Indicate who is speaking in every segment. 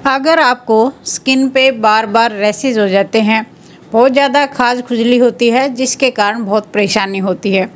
Speaker 1: अगर आपको स्किन पे बार बार रैशेज हो जाते हैं, बहुत ज़्यादा खाज खुजली होती है जिसके कारण बहुत परेशानी होती है,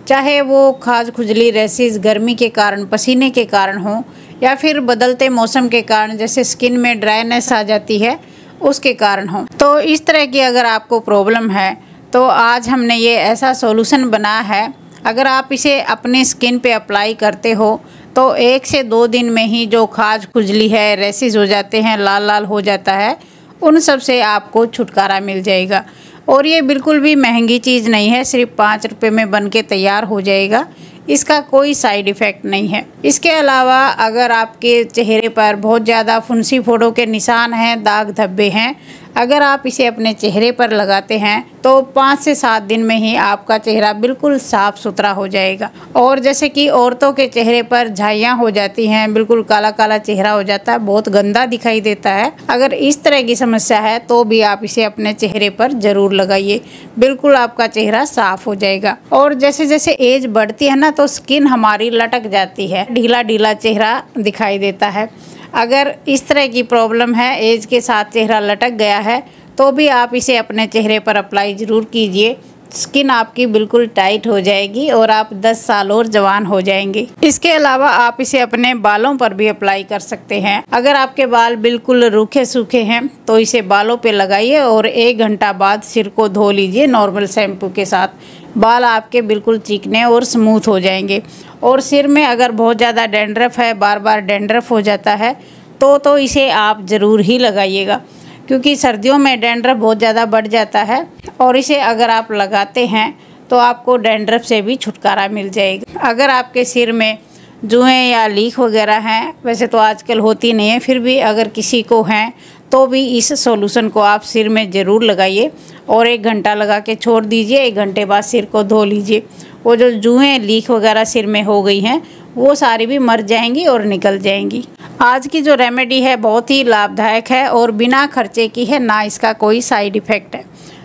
Speaker 1: चाहे वो खाज खुजली रैशेज गर्मी के कारण, पसीने के कारण हो या फिर बदलते मौसम के कारण जैसे स्किन में ड्राइनेस आ जाती है उसके कारण हो। तो इस तरह की अगर आपको प्रॉब्लम है तो आज हमने ये ऐसा सॉल्यूशन बनाया है। अगर आप इसे अपने स्किन पे अप्लाई करते हो तो 1 से 2 दिन में ही जो खाज खुजली है, रैशेज हो जाते हैं, लाल लाल हो जाता है, उन सब से आपको छुटकारा मिल जाएगा। और ये बिल्कुल भी महंगी चीज़ नहीं है, सिर्फ 5 रुपये में बन के तैयार हो जाएगा। इसका कोई साइड इफ़ेक्ट नहीं है। इसके अलावा अगर आपके चेहरे पर बहुत ज़्यादा फुंसी फोड़ों के निशान हैं, दाग धब्बे हैं, अगर आप इसे अपने चेहरे पर लगाते हैं तो 5 से 7 दिन में ही आपका चेहरा बिल्कुल साफ़ सुथरा हो जाएगा। और जैसे कि औरतों के चेहरे पर झाइयाँ हो जाती हैं, बिल्कुल काला काला चेहरा हो जाता है, बहुत गंदा दिखाई देता है, अगर इस तरह की समस्या है तो भी आप इसे अपने चेहरे पर ज़रूर लगाइए, बिल्कुल आपका चेहरा साफ़ हो जाएगा। और जैसे जैसे एज बढ़ती है ना तो स्किन हमारी लटक जाती है, ढीला ढीला चेहरा दिखाई देता है। अगर इस तरह की प्रॉब्लम है, एज के साथ चेहरा लटक गया है, तो भी आप इसे अपने चेहरे पर अप्लाई ज़रूर कीजिए। स्किन आपकी बिल्कुल टाइट हो जाएगी और आप 10 साल और जवान हो जाएंगे। इसके अलावा आप इसे अपने बालों पर भी अप्लाई कर सकते हैं। अगर आपके बाल बिल्कुल रूखे सूखे हैं तो इसे बालों पे लगाइए और 1 घंटा बाद सिर को धो लीजिए नॉर्मल शैम्पू के साथ। बाल आपके बिल्कुल चिकने और स्मूथ हो जाएंगे। और सिर में अगर बहुत ज़्यादा डैंड्रफ है, बार बार डैंड्रफ हो जाता है, तो इसे आप ज़रूर ही लगाइएगा, क्योंकि सर्दियों में डैंड्रफ बहुत ज़्यादा बढ़ जाता है और इसे अगर आप लगाते हैं तो आपको डैंड्रफ से भी छुटकारा मिल जाएगा। अगर आपके सिर में जुएँ या लीक वगैरह हैं, वैसे तो आजकल होती नहीं है, फिर भी अगर किसी को हैं तो भी इस सॉल्यूशन को आप सिर में ज़रूर लगाइए और 1 घंटा लगा के छोड़ दीजिए। 1 घंटे बाद सिर को धो लीजिए। वो जो जुएँ लीक वगैरह सिर में हो गई हैं वो सारी भी मर जाएंगी और निकल जाएंगी। आज की जो रेमेडी है बहुत ही लाभदायक है और बिना खर्चे की है, ना इसका कोई साइड इफ़ेक्ट है।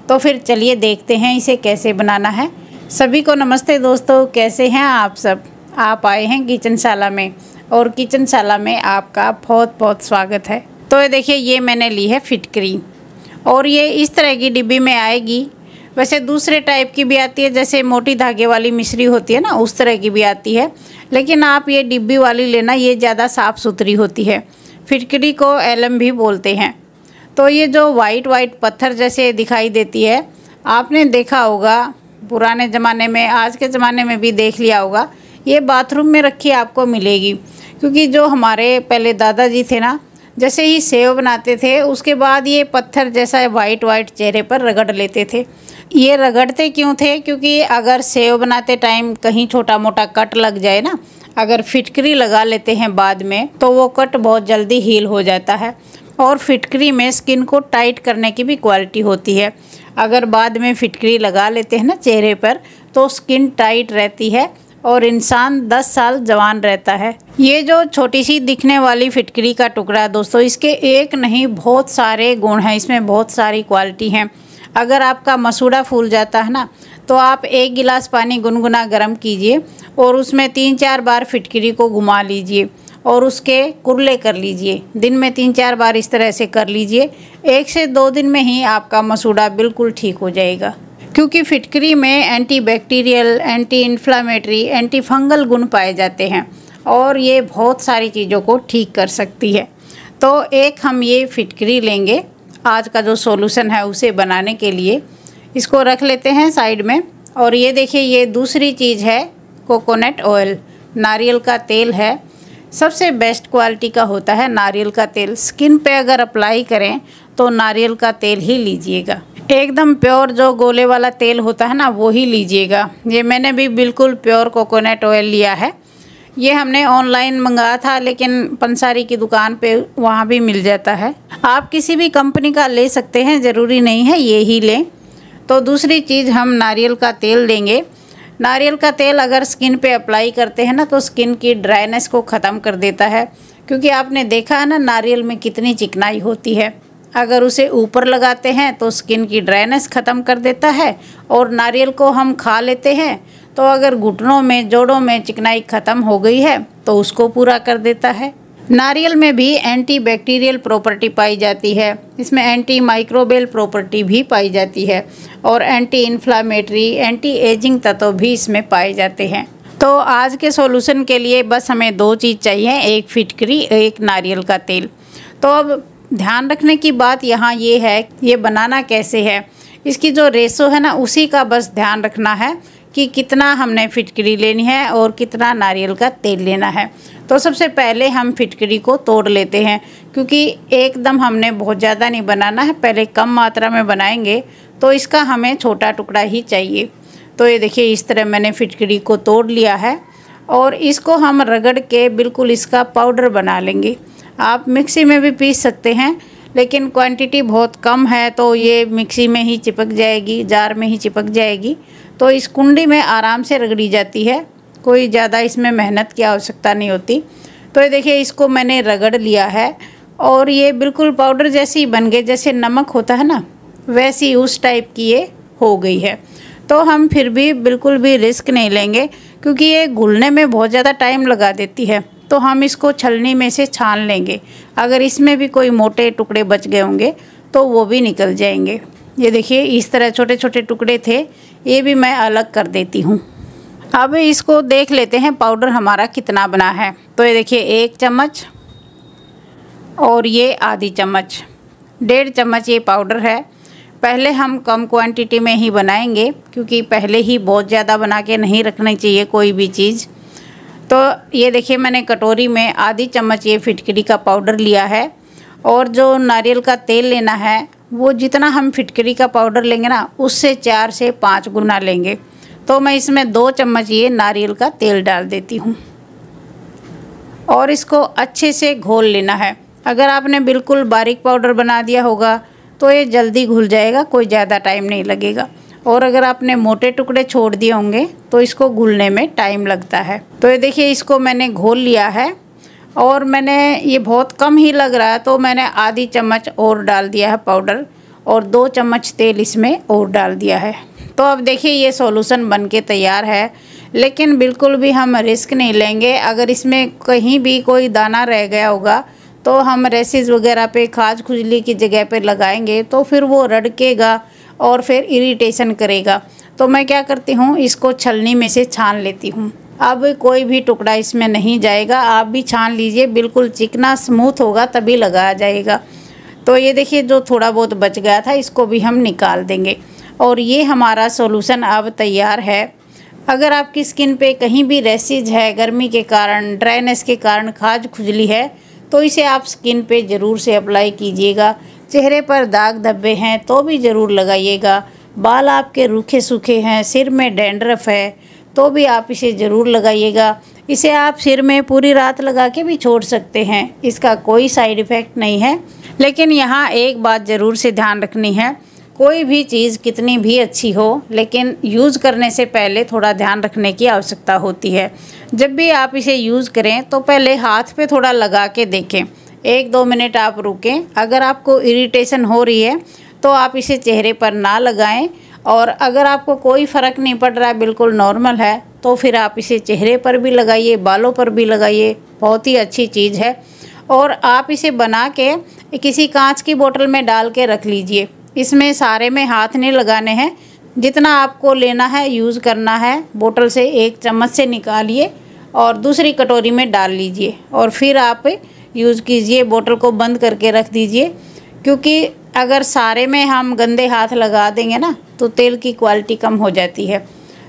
Speaker 1: तो फिर चलिए देखते हैं इसे कैसे बनाना है। सभी को नमस्ते दोस्तों, कैसे हैं आप सब। आप आए हैं किचनशाला में और किचनशाला में आपका बहुत बहुत स्वागत है। तो ये देखिए, ये मैंने ली है फिटकरी और ये इस तरह की डिब्बी में आएगी। वैसे दूसरे टाइप की भी आती है, जैसे मोटी धागे वाली मिश्री होती है ना, उस तरह की भी आती है, लेकिन आप ये डिब्बी वाली लेना, ये ज़्यादा साफ़ सुथरी होती है। फिटकरी को एलम भी बोलते हैं। तो ये जो वाइट वाइट पत्थर जैसे दिखाई देती है, आपने देखा होगा पुराने ज़माने में, आज के ज़माने में भी देख लिया होगा, ये बाथरूम में रखी आपको मिलेगी। क्योंकि जो हमारे पहले दादाजी थे ना, जैसे ही सेव बनाते थे उसके बाद ये पत्थर जैसा वाइट वाइट चेहरे पर रगड़ लेते थे। ये रगड़ते क्यों थे? क्योंकि अगर सेव बनाते टाइम कहीं छोटा मोटा कट लग जाए ना, अगर फिटकरी लगा लेते हैं बाद में, तो वो कट बहुत जल्दी हील हो जाता है। और फिटकरी में स्किन को टाइट करने की भी क्वालिटी होती है। अगर बाद में फिटकरी लगा लेते हैं ना चेहरे पर तो स्किन टाइट रहती है और इंसान 10 साल जवान रहता है। ये जो छोटी सी दिखने वाली फिटकरी का टुकड़ा है दोस्तों, इसके एक नहीं बहुत सारे गुण हैं, इसमें बहुत सारी क्वालिटी हैं। अगर आपका मसूड़ा फूल जाता है ना, तो आप 1 गिलास पानी गुनगुना गर्म कीजिए और उसमें 3-4 बार फिटकरी को घुमा लीजिए और उसके कुरले कर लीजिए। दिन में 3-4 बार इस तरह से कर लीजिए। 1 से 2 दिन में ही आपका मसूड़ा बिल्कुल ठीक हो जाएगा। क्योंकि फिटकरी में anti bacterial, anti inflammatory, anti fungal गुण पाए जाते हैं और ये बहुत सारी चीज़ों को ठीक कर सकती है। तो एक हम ये फिटकरी लेंगे आज का जो सॉल्यूशन है उसे बनाने के लिए। इसको रख लेते हैं साइड में। और ये देखिए, ये दूसरी चीज़ है कोकोनट ऑयल, नारियल का तेल है। सबसे बेस्ट क्वालिटी का होता है नारियल का तेल। स्किन पे अगर अप्लाई करें तो नारियल का तेल ही लीजिएगा, एकदम प्योर जो गोले वाला तेल होता है ना वो ही लीजिएगा। ये मैंने भी बिल्कुल प्योर कोकोनट ऑयल लिया है। ये हमने ऑनलाइन मंगाया था, लेकिन पंसारी की दुकान पे वहाँ भी मिल जाता है। आप किसी भी कंपनी का ले सकते हैं, ज़रूरी नहीं है ये ही लें। तो दूसरी चीज़ हम नारियल का तेल लेंगे। नारियल का तेल अगर स्किन पे अप्लाई करते हैं ना तो स्किन की ड्राइनेस को ख़त्म कर देता है। क्योंकि आपने देखा है ना नारियल में कितनी चिकनाई होती है। अगर उसे ऊपर लगाते हैं तो स्किन की ड्राइनेस ख़त्म कर देता है। और नारियल को हम खा लेते हैं तो अगर घुटनों में, जोड़ों में चिकनाई ख़त्म हो गई है तो उसको पूरा कर देता है। नारियल में भी एंटी बैक्टीरियल प्रॉपर्टी पाई जाती है, इसमें एंटी माइक्रोबियल प्रॉपर्टी भी पाई जाती है और एंटी इन्फ्लामेटरी, एंटी एजिंग तत्व भी इसमें पाए जाते हैं। तो आज के सॉल्यूशन के लिए बस हमें 2 चीज़ चाहिए, एक फिटकरी, एक नारियल का तेल। तो अब ध्यान रखने की बात यहाँ ये है, ये बनाना कैसे है, इसकी जो रेशो है ना उसी का बस ध्यान रखना है कि कितना हमने फिटकरी लेनी है और कितना नारियल का तेल लेना है। तो सबसे पहले हम फिटकरी को तोड़ लेते हैं, क्योंकि एकदम हमने बहुत ज़्यादा नहीं बनाना है, पहले कम मात्रा में बनाएंगे तो इसका हमें छोटा टुकड़ा ही चाहिए। तो ये देखिए इस तरह मैंने फिटकरी को तोड़ लिया है और इसको हम रगड़ के बिल्कुल इसका पाउडर बना लेंगे। आप मिक्सी में भी पीस सकते हैं, लेकिन क्वांटिटी बहुत कम है तो ये मिक्सी में ही चिपक जाएगी, जार में ही चिपक जाएगी। तो इस कुंडी में आराम से रगड़ी जाती है, कोई ज़्यादा इसमें मेहनत की आवश्यकता नहीं होती। तो ये देखिए इसको मैंने रगड़ लिया है और ये बिल्कुल पाउडर जैसी बन गई, जैसे नमक होता है ना वैसी उस टाइप की ये हो गई है। तो हम फिर भी बिल्कुल भी रिस्क नहीं लेंगे, क्योंकि ये घुलने में बहुत ज़्यादा टाइम लगा देती है। तो हम इसको छलनी में से छान लेंगे, अगर इसमें भी कोई मोटे टुकड़े बच गए होंगे तो वो भी निकल जाएंगे। ये देखिए इस तरह छोटे छोटे टुकड़े थे, ये भी मैं अलग कर देती हूँ। अब इसको देख लेते हैं पाउडर हमारा कितना बना है। तो ये देखिए 1 चम्मच और ये आधी चम्मच, 1.5 चम्मच ये पाउडर है। पहले हम कम क्वांटिटी में ही बनाएंगे, क्योंकि पहले ही बहुत ज़्यादा बना के नहीं रखनी चाहिए कोई भी चीज़। तो ये देखिए मैंने कटोरी में आधी चम्मच ये फिटकरी का पाउडर लिया है और जो नारियल का तेल लेना है वो जितना हम फिटकरी का पाउडर लेंगे ना उससे 4 से 5 गुना लेंगे। तो मैं इसमें 2 चम्मच ये नारियल का तेल डाल देती हूँ और इसको अच्छे से घोल लेना है। अगर आपने बिल्कुल बारीक पाउडर बना दिया होगा तो ये जल्दी घुल जाएगा, कोई ज़्यादा टाइम नहीं लगेगा। और अगर आपने मोटे टुकड़े छोड़ दिए होंगे तो इसको घुलने में टाइम लगता है। तो ये देखिए इसको मैंने घोल लिया है और मैंने ये बहुत कम ही लग रहा है तो मैंने आधी चम्मच और डाल दिया है पाउडर और 2 चम्मच तेल इसमें और डाल दिया है। तो अब देखिए ये सॉल्यूशन बनके तैयार है, लेकिन बिल्कुल भी हम रिस्क नहीं लेंगे। अगर इसमें कहीं भी कोई दाना रह गया होगा तो हम रेसिस वगैरह पे, खाज खुजली की जगह पे लगाएंगे तो फिर वो रड़केगा और फिर इरिटेशन करेगा। तो मैं क्या करती हूँ, इसको छलनी में से छान लेती हूँ। अब कोई भी टुकड़ा इसमें नहीं जाएगा, आप भी छान लीजिए, बिल्कुल चिकना स्मूथ होगा तभी लगाया जाएगा। तो ये देखिए जो थोड़ा बहुत बच गया था इसको भी हम निकाल देंगे और ये हमारा सॉल्यूशन अब तैयार है। अगर आपकी स्किन पे कहीं भी रैसेज है, गर्मी के कारण, ड्राइनेस के कारण खाज खुजली है, तो इसे आप स्किन पे ज़रूर से अप्लाई कीजिएगा। चेहरे पर दाग धब्बे हैं तो भी ज़रूर लगाइएगा। बाल आपके रूखे सूखे हैं, सिर में डैंड्रफ है तो भी आप इसे ज़रूर लगाइएगा। इसे आप सिर में पूरी रात लगा के भी छोड़ सकते हैं, इसका कोई साइड इफ़ेक्ट नहीं है। लेकिन यहाँ एक बात ज़रूर से ध्यान रखनी है, कोई भी चीज़ कितनी भी अच्छी हो लेकिन यूज़ करने से पहले थोड़ा ध्यान रखने की आवश्यकता होती है। जब भी आप इसे यूज़ करें तो पहले हाथ पे थोड़ा लगा के देखें, 1-2 मिनट आप रुकें। अगर आपको इरिटेशन हो रही है तो आप इसे चेहरे पर ना लगाएं, और अगर आपको कोई फ़र्क नहीं पड़ रहा है, बिल्कुल नॉर्मल है, तो फिर आप इसे चेहरे पर भी लगाइए, बालों पर भी लगाइए, बहुत ही अच्छी चीज़ है। और आप इसे बना के किसी कांच की बोतल में डाल के रख लीजिए। इसमें सारे में हाथ नहीं लगाने हैं, जितना आपको लेना है यूज़ करना है। बोतल से 1 चम्मच से निकालिए और दूसरी कटोरी में डाल लीजिए और फिर आप यूज़ कीजिए। बोतल को बंद करके रख दीजिए, क्योंकि अगर सारे में हम गंदे हाथ लगा देंगे ना तो तेल की क्वालिटी कम हो जाती है।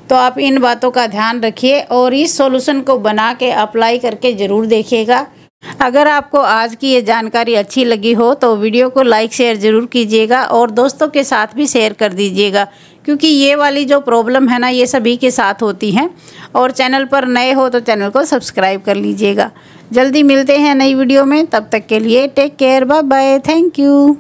Speaker 1: तो आप इन बातों का ध्यान रखिए और इस सॉल्यूशन को बना के अप्लाई करके ज़रूर देखिएगा। अगर आपको आज की ये जानकारी अच्छी लगी हो तो वीडियो को लाइक शेयर ज़रूर कीजिएगा और दोस्तों के साथ भी शेयर कर दीजिएगा, क्योंकि ये वाली जो प्रॉब्लम है ना ये सभी के साथ होती हैं। और चैनल पर नए हो तो चैनल को सब्सक्राइब कर लीजिएगा। जल्दी मिलते हैं नई वीडियो में, तब तक के लिए take care, bye bye, thank you.